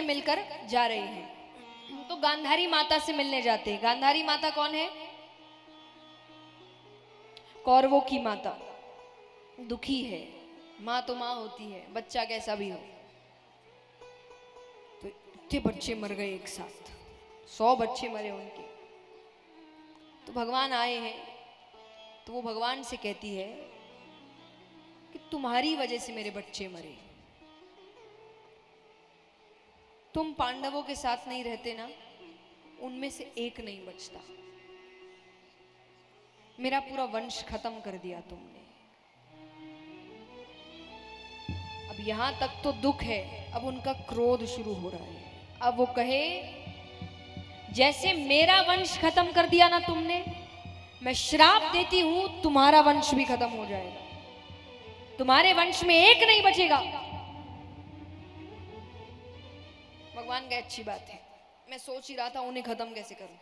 मिलकर जा रहे हैं। तो गांधारी माता से मिलने जाते हैं। गांधारी माता कौन है? कौरवों की माता। दुखी है, माँ तो माँ होती है, बच्चा कैसा भी हो। तो इतने बच्चे मर गए एक साथ, 100 बच्चे मरे उनके। तो भगवान आए हैं, तो वो भगवान से कहती है कि तुम्हारी वजह से मेरे बच्चे मरे, तुम पांडवों के साथ नहीं रहते ना, उनमें से एक नहीं बचता। मेरा पूरा वंश खत्म कर दिया तुमने। अब यहां तक तो दुख है, अब उनका क्रोध शुरू हो रहा है। अब वो कहे जैसे मेरा वंश खत्म कर दिया ना तुमने, मैं श्राप देती हूं तुम्हारा वंश भी खत्म हो जाएगा, तुम्हारे वंश में एक नहीं बचेगा। भगवान का अच्छी बात है, मैं सोच ही रहा था उन्हें खत्म कैसे करूं,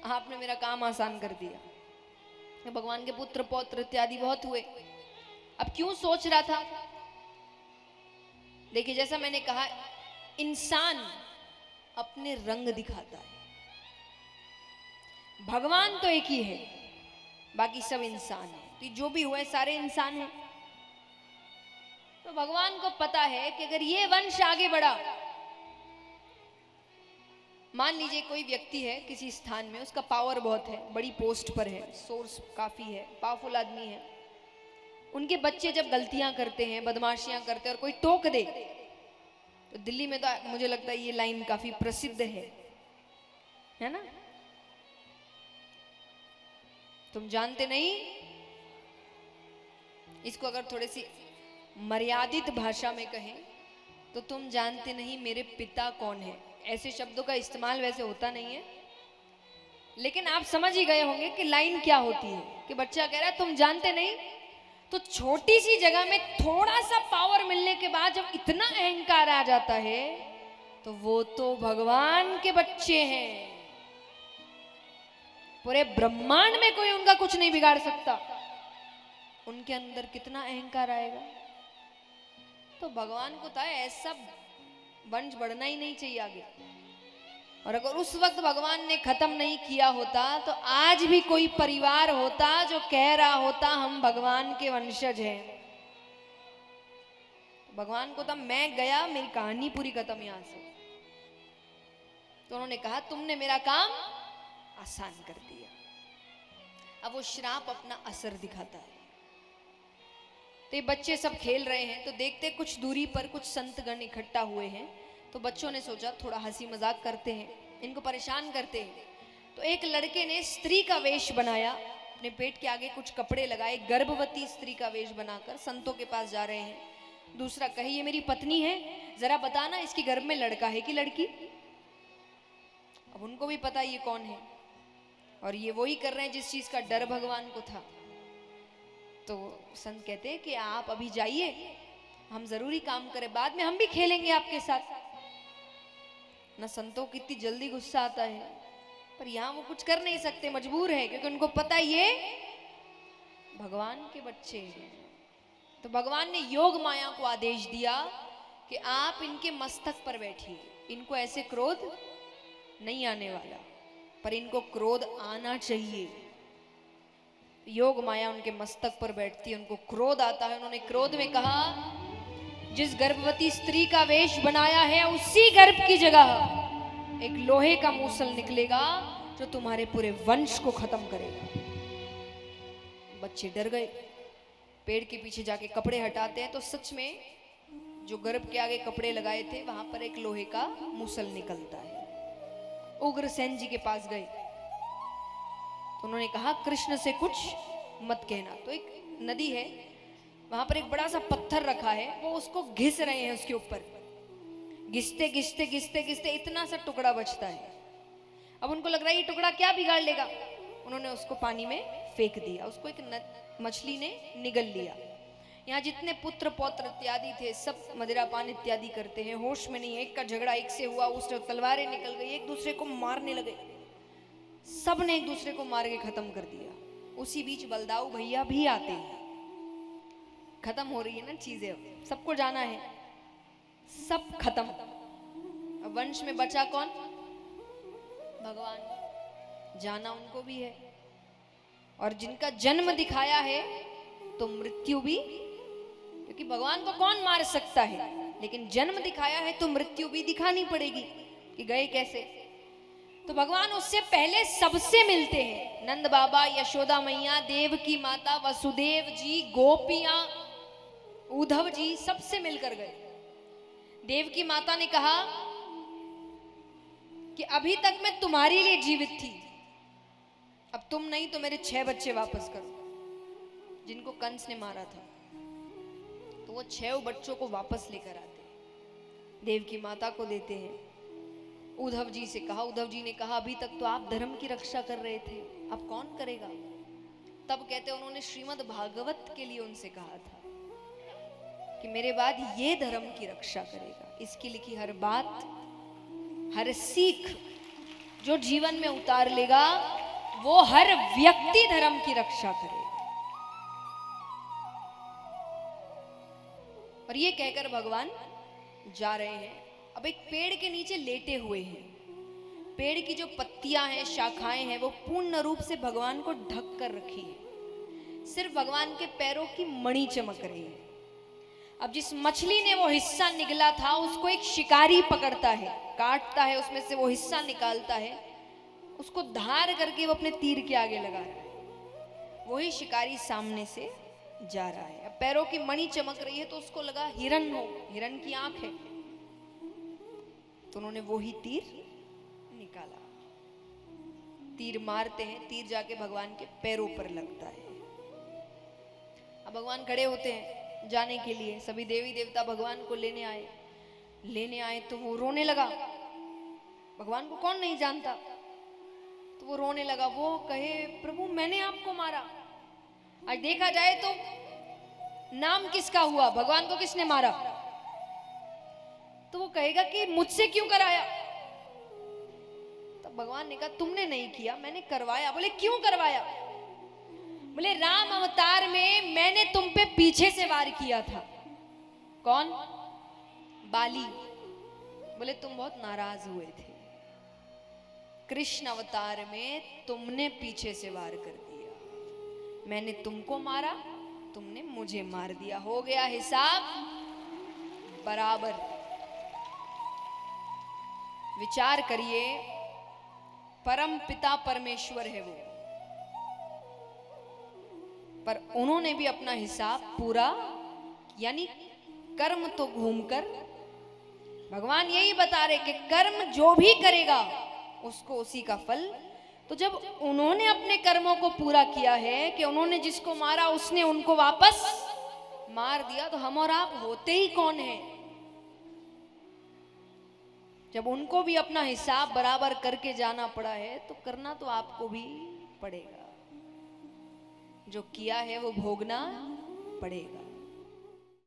आपने मेरा काम आसान कर दिया। भगवान के पुत्र पौत्र इत्यादि बहुत हुए। अब क्यों सोच रहा था? देखिए, जैसा मैंने कहा, इंसान अपने रंग दिखाता है। भगवान तो एक ही है, बाकी सब इंसान है। तो जो भी हुए सारे इंसान हैं। तो भगवान को पता है कि अगर ये वंश आगे बढ़ा, मान लीजिए कोई व्यक्ति है किसी स्थान में, उसका पावर बहुत है, बड़ी पोस्ट पर है, सोर्स काफी है, पावरफुल आदमी है। उनके बच्चे जब गलतियां करते हैं, बदमाशियां करते हैं और कोई टोक दे, तो दिल्ली में तो मुझे लगता है ये लाइन काफी प्रसिद्ध है ना? तुम जानते नहीं, इसको अगर थोड़ी सी मर्यादित भाषा में कहें तो तुम जानते नहीं मेरे पिता कौन है। ऐसे शब्दों का इस्तेमाल वैसे होता नहीं है, लेकिन आप समझ ही गए होंगे कि लाइन क्या होती है। कि बच्चा कह रहा है तुम जानते नहीं, तो छोटी सी जगह में थोड़ा सा पावर मिलने के बाद जब इतना अहंकार आ जाता है, तो वो तो भगवान के बच्चे हैं, पूरे ब्रह्मांड में कोई उनका कुछ नहीं बिगाड़ सकता। उनके अंदर कितना अहंकार आएगा। तो भगवान को था ऐसा वंश बढ़ना ही नहीं चाहिए आगे। और अगर उस वक्त भगवान ने खत्म नहीं किया होता, तो आज भी कोई परिवार होता जो कह रहा होता हम भगवान के वंशज हैं। भगवान को था मैं गया, मेरी कहानी पूरी खत्म यहां से। तो उन्होंने कहा तुमने मेरा काम आसान कर दिया। अब वो श्राप अपना असर दिखाता है। तो ये बच्चे सब खेल रहे हैं, तो देखते कुछ दूरी पर कुछ संतगण इकट्ठा हुए हैं। तो बच्चों ने सोचा थोड़ा हंसी मजाक करते हैं, इनको परेशान करते हैं। तो एक लड़के ने स्त्री का वेश बनाया, अपने पेट के आगे कुछ कपड़े लगाए, गर्भवती स्त्री का वेश बनाकर संतों के पास जा रहे हैं। दूसरा कहे ये मेरी पत्नी है, जरा बताना इसकी गर्भ में लड़का है कि लड़की। अब उनको भी पता ये कौन है, और ये वही कर रहे हैं जिस चीज का डर भगवान को था। तो संत कहते हैं कि आप अभी जाइए, हम जरूरी काम करें, बाद में हम भी खेलेंगे आपके साथ। ना संतों को इतनी जल्दी गुस्सा आता है, पर यहां वो कुछ कर नहीं सकते, मजबूर है, क्योंकि उनको पता ये भगवान के बच्चे हैं। तो भगवान ने योग माया को आदेश दिया कि आप इनके मस्तक पर बैठिए, इनको ऐसे क्रोध नहीं आने वाला, पर इनको क्रोध आना चाहिए। योग माया उनके मस्तक पर बैठती है, उनको क्रोध आता है। उन्होंने क्रोध में कहा जिस गर्भवती स्त्री का वेश बनाया है, उसी गर्भ की जगह एक लोहे का मूसल निकलेगा जो तुम्हारे पूरे वंश को खत्म करेगा। बच्चे डर गए, पेड़ के पीछे जाके कपड़े हटाते हैं, तो सच में जो गर्भ के आगे कपड़े लगाए थे वहां पर एक लोहे का मूसल निकलता है। उग्रसेन जी के पास गए, तो उन्होंने कहा कृष्ण से कुछ मत कहना। तो एक नदी है, वहां पर एक बड़ा सा पत्थर रखा है, वो उसको घिस रहे हैं, उसके ऊपर घिसते घिसते घिसते घिसते इतना सा टुकड़ा बचता है। अब उनको लग रहा है ये टुकड़ा क्या बिगाड़ लेगा, उन्होंने उसको पानी में फेंक दिया। उसको एक मछली ने निगल लिया। यहाँ जितने पुत्र पौत्र इत्यादि थे सब मदिरापान इत्यादि करते हैं, होश में नहीं है। एक का झगड़ा एक से हुआ, उससे तलवारें निकल गई, एक दूसरे को मारने लगे, सब ने एक दूसरे को मार के खत्म कर दिया। उसी बीच बलदाऊ भैया भी आते हैं, खत्म हो रही है ना चीजें, सबको जाना है। सब खत्म। अब वंश में बचा कौन? भगवान। जाना उनको भी है, और जिनका जन्म दिखाया है तो मृत्यु भी, क्योंकि भगवान को कौन मार सकता है, लेकिन जन्म दिखाया है तो मृत्यु भी दिखानी पड़ेगी कि गए कैसे। तो भगवान उससे पहले सबसे मिलते हैं। नंद बाबा, यशोदा मैया, देव की माता, वसुदेव जी, गोपियां, उद्धव जी, सबसे मिलकर गए। देव की माता ने कहा कि अभी तक मैं तुम्हारे लिए जीवित थी, अब तुम नहीं तो मेरे 6 बच्चे वापस करो, जिनको कंस ने मारा था। तो वो 6 बच्चों को वापस लेकर आते हैं, देव की माता को देते हैं। उद्धव जी से कहा, उद्धव जी ने कहा अभी तक तो आप धर्म की रक्षा कर रहे थे, अब कौन करेगा? तब कहते उन्होंने श्रीमद् भागवत के लिए उनसे कहा था कि मेरे बाद ये धर्म की रक्षा करेगा। इसकी लिखी हर बात, हर सीख जो जीवन में उतार लेगा वो हर व्यक्ति धर्म की रक्षा करेगा। और ये कहकर भगवान जा रहे हैं। अब एक पेड़ के नीचे लेटे हुए हैं। पेड़ की जो पत्तियां हैं, शाखाएं हैं, वो पूर्ण रूप से भगवान को ढक कर रखी है। सिर्फ भगवान के पैरों की मणि चमक रही है। अब जिस मछली ने वो हिस्सा निगला था उसको एक शिकारी पकड़ता है, काटता है, उसमें से वो हिस्सा निकालता है, उसको धार करके वो अपने तीर के आगे लगा रहा है। वही शिकारी सामने से जा रहा है। अब पैरों की मणि चमक रही है तो उसको लगा हिरन हो, हिरन की आंख है, तो उन्होंने वही तीर निकाला। तीर मारते हैं, तीर जाके भगवान के पैरों पर लगता है। अब भगवान खड़े होते हैं जाने के लिए। सभी देवी देवता भगवान को लेने आए तो वो रोने लगा। भगवान को कौन नहीं जानता, तो वो रोने लगा। वो कहे प्रभु मैंने आपको मारा। आज देखा जाए तो नाम किसका हुआ, भगवान को किसने मारा? तो वो कहेगा कि मुझसे क्यों कराया? तब भगवान ने कहा तुमने नहीं किया, मैंने करवाया। बोले क्यों करवाया? बोले राम अवतार में मैंने तुम पे पीछे से वार किया था। कौन? बाली। बोले तुम बहुत नाराज हुए थे। कृष्ण अवतार में तुमने पीछे से वार कर दिया, मैंने तुमको मारा, तुमने मुझे मार दिया, हो गया हिसाब बराबर। विचार करिए, परम पिता परमेश्वर है वो, पर उन्होंने भी अपना हिसाब पूरा, यानी कर्म तो घूमकर भगवान यही बता रहे कि कर्म जो भी करेगा उसको उसी का फल। तो जब उन्होंने अपने कर्मों को पूरा किया है कि उन्होंने जिसको मारा उसने उनको वापस मार दिया, तो हम और आप होते ही कौन हैं? जब उनको भी अपना हिसाब बराबर करके जाना पड़ा है तो करना तो आपको भी पड़ेगा। जो किया है वो भोगना पड़ेगा।